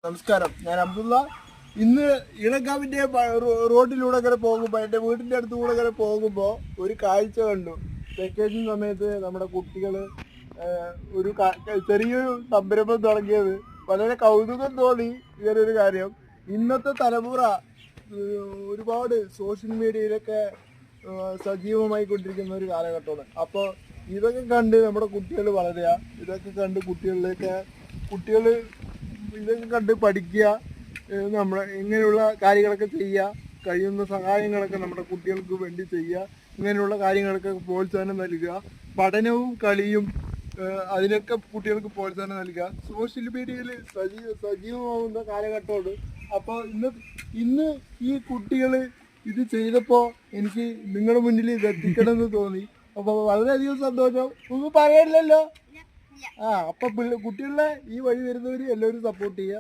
നമസ്കാരം, ഞാൻ അബ്ദുള്ള. ഇന്ന് ഇളങ്കാവിന്റെ റോഡിലൂടെ അങ്ങനെ പോകുമ്പോൾ, എൻ്റെ വീടിന്റെ അടുത്തുകൂടെ അങ്ങനെ പോകുമ്പോൾ ഒരു കാഴ്ച കണ്ടു. വെക്കേഷൻ സമയത്ത് നമ്മുടെ കുട്ടികൾ ഒരു ചെറിയൊരു സംരംഭം തുടങ്ങിയത് വളരെ കൗതുകം തോന്നി. ഇങ്ങനൊരു കാര്യം ഇന്നത്തെ തലമുറ ഒരുപാട് സോഷ്യൽ മീഡിയയിലൊക്കെ സജീവമായി കൊണ്ടിരിക്കുന്ന ഒരു കാലഘട്ടമാണ്. അപ്പോൾ ഇതൊക്കെ കണ്ട് നമ്മുടെ കുട്ടികൾ വളരുക, ഇതൊക്കെ കണ്ട് കുട്ടികൾ ഇതൊക്കെ കണ്ട് പഠിക്കുക, നമ്മൾ ഇങ്ങനെയുള്ള കാര്യങ്ങളൊക്കെ ചെയ്യുക, കഴിയുന്ന സഹായങ്ങളൊക്കെ നമ്മുടെ കുട്ടികൾക്ക് വേണ്ടി ചെയ്യുക, ഇങ്ങനെയുള്ള കാര്യങ്ങളൊക്കെ പ്രോത്സാഹനം നൽകുക, പഠനവും കളിയും അതിനൊക്കെ കുട്ടികൾക്ക് പ്രോത്സാഹനം നൽകുക. സോഷ്യൽ മീഡിയയിൽ സജീവമാവുന്ന കാലഘട്ടമാണ്. അപ്പോൾ ഇന്ന് ഈ കുട്ടികൾ ഇത് ചെയ്തപ്പോൾ എനിക്ക് നിങ്ങളുടെ മുന്നിൽ ഇത് എത്തിക്കണമെന്ന് തോന്നി. അപ്പോൾ വളരെയധികം സന്തോഷം. ഒന്നും പറയാനില്ലല്ലോ. അപ്പൊ കുട്ടികളെ ഈ വഴി വരുന്നവർ എല്ലാവരും സപ്പോർട്ട് ചെയ്യുക.